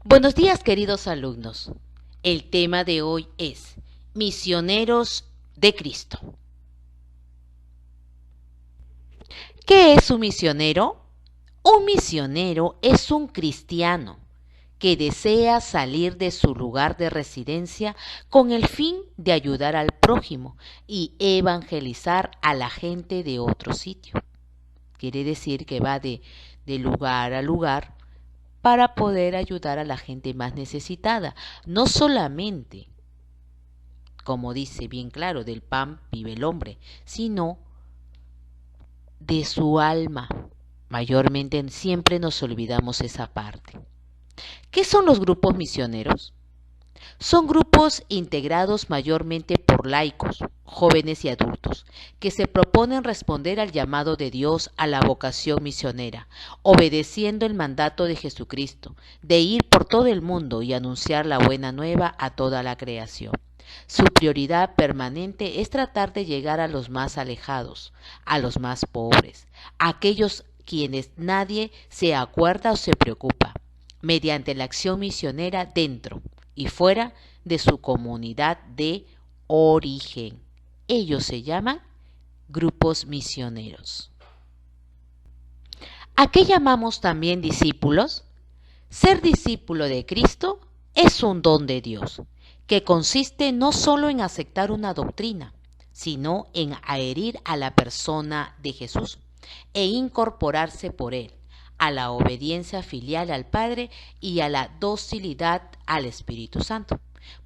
Buenos días, queridos alumnos. El tema de hoy es Misioneros de Cristo. ¿Qué es un misionero? Un misionero es un cristiano que desea salir de su lugar de residencia con el fin de ayudar al prójimo y evangelizar a la gente de otro sitio. Quiere decir que va de lugar a lugar para poder ayudar a la gente más necesitada. No solamente, como dice bien claro, del pan vive el hombre, sino de su alma. Mayormente siempre nos olvidamos esa parte. ¿Qué son los grupos misioneros? Son grupos integrados mayormente por laicos, jóvenes y adultos, que se proponen responder al llamado de Dios a la vocación misionera, obedeciendo el mandato de Jesucristo, de ir por todo el mundo y anunciar la buena nueva a toda la creación. Su prioridad permanente es tratar de llegar a los más alejados, a los más pobres, a aquellos quienes nadie se acuerda o se preocupa, mediante la acción misionera dentro y fuera de su comunidad de origen. Ellos se llaman grupos misioneros. ¿A qué llamamos también discípulos? Ser discípulo de Cristo es un don de Dios, que consiste no solo en aceptar una doctrina, sino en adherir a la persona de Jesús e incorporarse por él a la obediencia filial al Padre y a la docilidad al Espíritu Santo,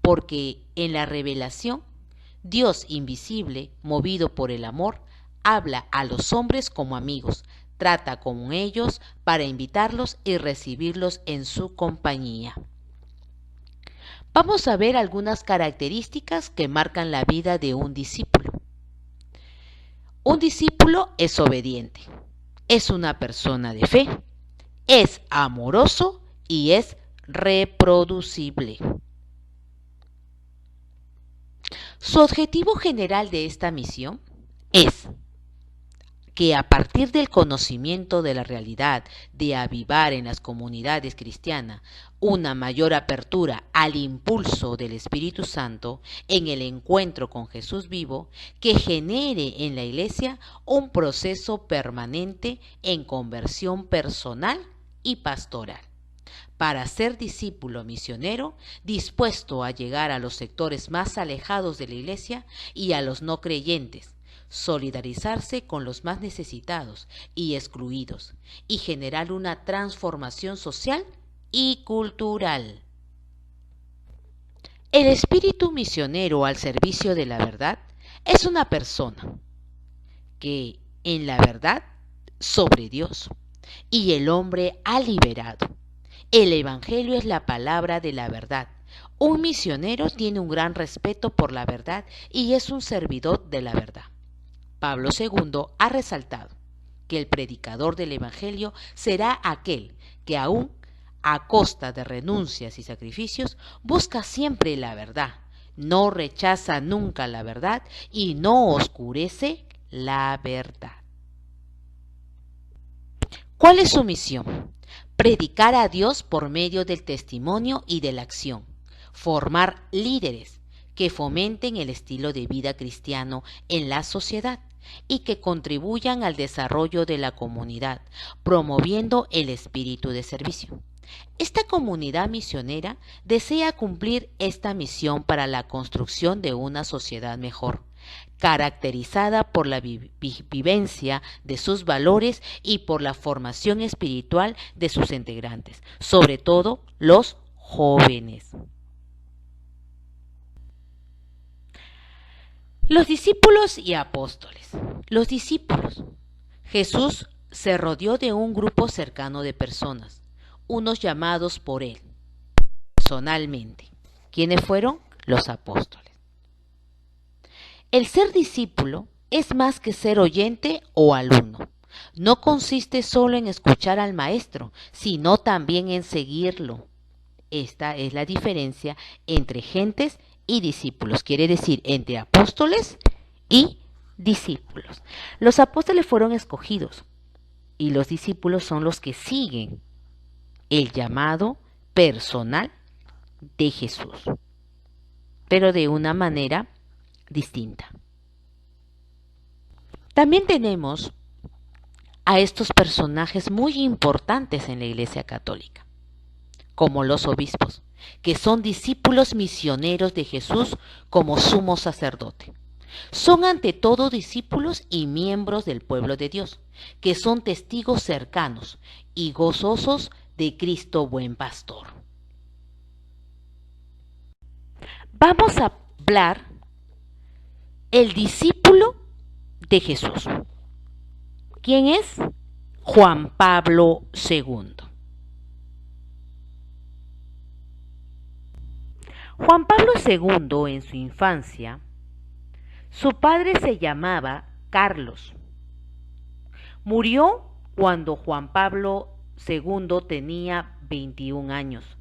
porque en la revelación, Dios invisible, movido por el amor, habla a los hombres como amigos, trata con ellos para invitarlos y recibirlos en su compañía. Vamos a ver algunas características que marcan la vida de un discípulo. Un discípulo es obediente. Es una persona de fe, es amoroso y es reproducible. Su objetivo general de esta misión es que a partir del conocimiento de la realidad de avivar en las comunidades cristianas una mayor apertura al impulso del Espíritu Santo en el encuentro con Jesús vivo, que genere en la Iglesia un proceso permanente en conversión personal y pastoral, para ser discípulo misionero dispuesto a llegar a los sectores más alejados de la Iglesia y a los no creyentes, solidarizarse con los más necesitados y excluidos y generar una transformación social y cultural. El espíritu misionero al servicio de la verdad es una persona que en la verdad sobre Dios y el hombre ha liberado. El Evangelio es la palabra de la verdad. Un misionero tiene un gran respeto por la verdad y es un servidor de la verdad. Pablo II ha resaltado que el predicador del Evangelio será aquel que aún a costa de renuncias y sacrificios busca siempre la verdad, no rechaza nunca la verdad y no oscurece la verdad. ¿Cuál es su misión? Predicar a Dios por medio del testimonio y de la acción, formar líderes que fomenten el estilo de vida cristiano en la sociedad y que contribuyan al desarrollo de la comunidad, promoviendo el espíritu de servicio. Esta comunidad misionera desea cumplir esta misión para la construcción de una sociedad mejor, caracterizada por la vivencia de sus valores y por la formación espiritual de sus integrantes, sobre todo los jóvenes. Los discípulos y apóstoles. Los discípulos. Jesús se rodeó de un grupo cercano de personas, unos llamados por él personalmente. ¿Quiénes fueron? Los apóstoles. El ser discípulo es más que ser oyente o alumno. No consiste solo en escuchar al maestro, sino también en seguirlo. Esta es la diferencia entre gentes y discípulos, quiere decir entre apóstoles y discípulos. Los apóstoles fueron escogidos y los discípulos son los que siguen el llamado personal de Jesús, pero de una manera distinta. También tenemos a estos personajes muy importantes en la Iglesia Católica, como los obispos, que son discípulos misioneros de Jesús como sumo sacerdote. Son ante todo discípulos y miembros del pueblo de Dios, que son testigos cercanos y gozosos de Cristo buen pastor. Vamos a hablar el discípulo de Jesús. ¿Quién es? Juan Pablo II. Juan Pablo II, en su infancia, su padre se llamaba Carlos. Murió cuando Juan Pablo II tenía 21 años.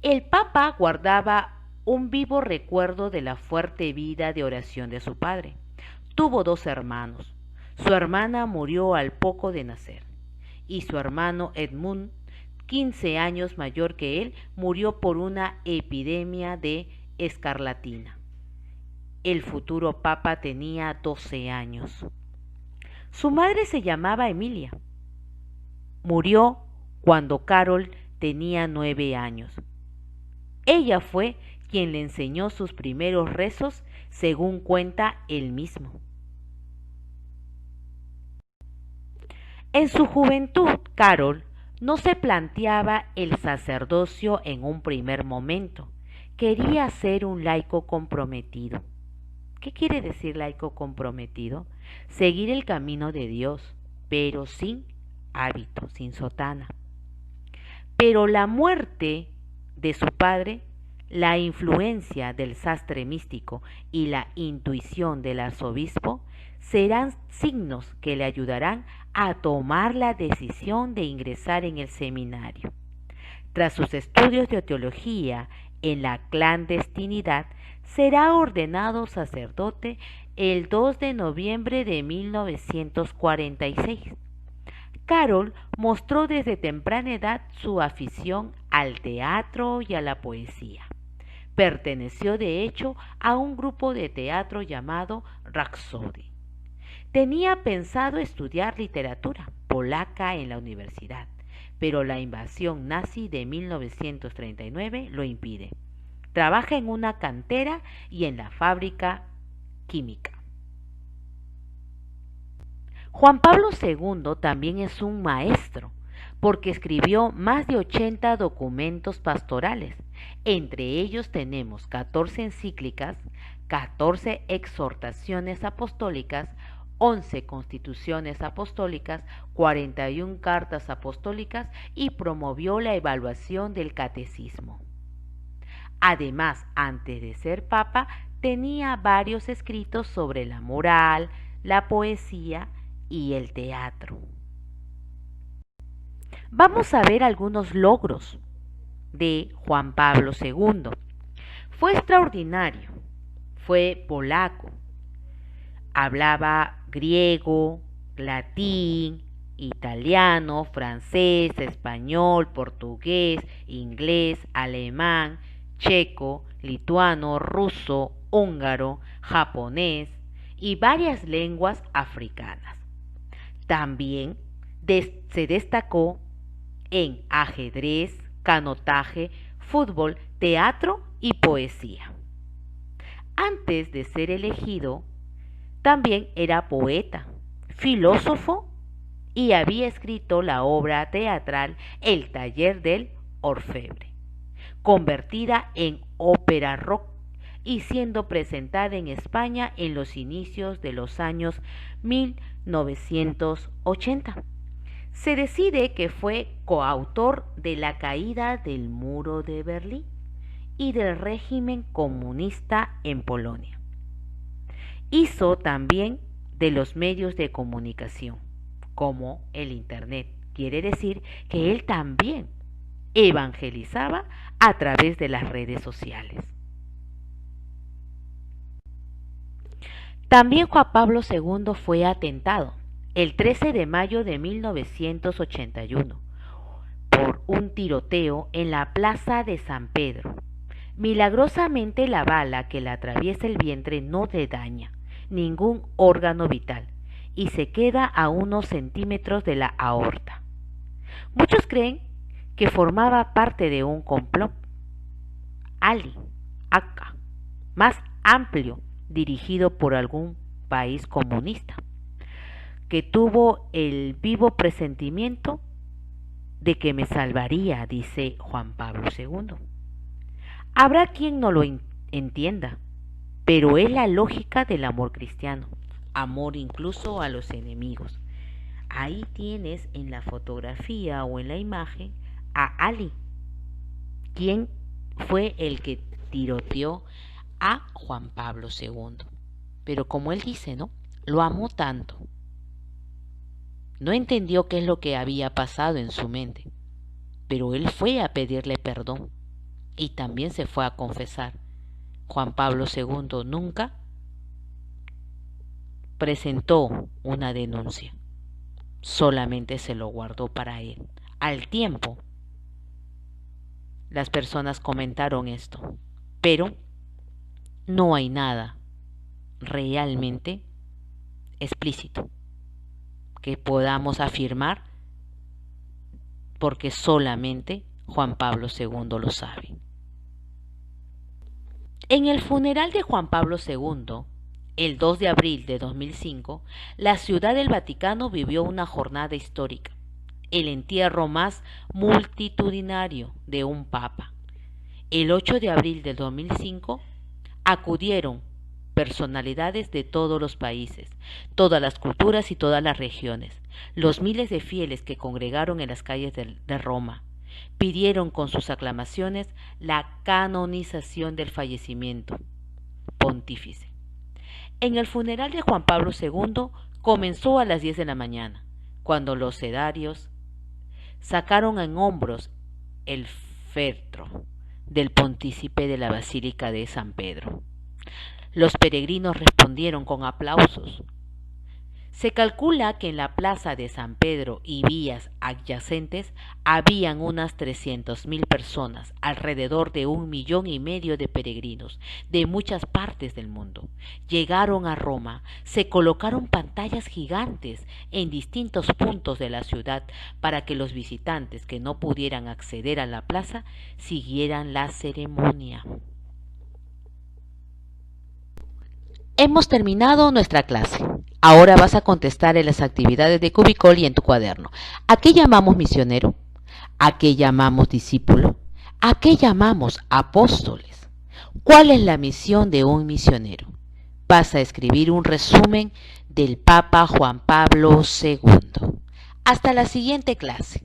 El Papa guardaba un vivo recuerdo de la fuerte vida de oración de su padre. Tuvo 2 hermanos. Su hermana murió al poco de nacer, y su hermano Edmund, 15 años mayor que él, murió por una epidemia de escarlatina. El futuro papa tenía 12 años. Su madre se llamaba Emilia. Murió cuando Carol tenía 9 años. Ella fue quien le enseñó sus primeros rezos, según cuenta él mismo. En su juventud, Carol no se planteaba el sacerdocio en un primer momento. Quería ser un laico comprometido. ¿Qué quiere decir laico comprometido? Seguir el camino de Dios, pero sin hábito, sin sotana. Pero la muerte de su padre, la influencia del sastre místico y la intuición del arzobispo serán signos que le ayudarán a tomar la decisión de ingresar en el seminario. Tras sus estudios de teología en la clandestinidad, será ordenado sacerdote el 2 de noviembre de 1946. Carol mostró desde temprana edad su afición al teatro y a la poesía. Perteneció de hecho a un grupo de teatro llamado Rhapsody. Tenía pensado estudiar literatura polaca en la universidad, pero la invasión nazi de 1939 lo impide. Trabaja en una cantera y en la fábrica química. Juan Pablo II también es un maestro, porque escribió más de 80 documentos pastorales. Entre ellos tenemos 14 encíclicas, 14 exhortaciones apostólicas, 11 constituciones apostólicas, 41 cartas apostólicas y promovió la evaluación del catecismo. Además, antes de ser papa, tenía varios escritos sobre la moral, la poesía y el teatro. Vamos a ver algunos logros de Juan Pablo II. Fue extraordinario, fue polaco, hablaba griego, latín, italiano, francés, español, portugués, inglés, alemán, checo, lituano, ruso, húngaro, japonés y varias lenguas africanas. También se destacó en ajedrez, canotaje, fútbol, teatro y poesía. Antes de ser elegido, también era poeta, filósofo y había escrito la obra teatral El taller del orfebre, convertida en ópera rock y siendo presentada en España en los inicios de los años 1980. Se decide que fue coautor de la caída del muro de Berlín y del régimen comunista en Polonia. Hizo también de los medios de comunicación, como el Internet. Quiere decir que él también evangelizaba a través de las redes sociales. También Juan Pablo II fue atentado el 13 de mayo de 1981 por un tiroteo en la plaza de San Pedro. Milagrosamente la bala que le atraviesa el vientre no le daña ningún órgano vital y se queda a unos centímetros de la aorta. Muchos creen que formaba parte de un complot Ali, Aka, más amplio, dirigido por algún país comunista, que tuvo el vivo presentimiento de que me salvaría, dice Juan Pablo II. Habrá quien no lo entienda, pero es la lógica del amor cristiano, amor incluso a los enemigos. Ahí tienes en la fotografía o en la imagen a Ali, quien fue el que tiroteó a Juan Pablo II. Pero como él dice, ¿no? Lo amó tanto. No entendió qué es lo que había pasado en su mente, pero él fue a pedirle perdón y también se fue a confesar. Juan Pablo II nunca presentó una denuncia, solamente se lo guardó para él. Al tiempo, las personas comentaron esto, pero no hay nada realmente explícito que podamos afirmar porque solamente Juan Pablo II lo sabe. En el funeral de Juan Pablo II, el 2 de abril de 2005, la Ciudad del Vaticano vivió una jornada histórica, el entierro más multitudinario de un papa. El 8 de abril del 2005 acudieron personalidades de todos los países, todas las culturas y todas las regiones. Los miles de fieles que congregaron en las calles de Roma pidieron con sus aclamaciones la canonización del fallecimiento pontífice. En el funeral de Juan Pablo II comenzó a las 10 de la mañana, cuando los sedarios sacaron en hombros el féretro del pontícipe de la Basílica de San Pedro. Los peregrinos respondieron con aplausos. Se calcula que en la plaza de San Pedro y vías adyacentes habían unas 300.000 personas, alrededor de 1,5 millones de peregrinos de muchas partes del mundo. Llegaron a Roma, se colocaron pantallas gigantes en distintos puntos de la ciudad para que los visitantes que no pudieran acceder a la plaza siguieran la ceremonia. Hemos terminado nuestra clase. Ahora vas a contestar en las actividades de Cubicol y en tu cuaderno. ¿A qué llamamos misionero? ¿A qué llamamos discípulo? ¿A qué llamamos apóstoles? ¿Cuál es la misión de un misionero? Vas a escribir un resumen del Papa Juan Pablo II. Hasta la siguiente clase.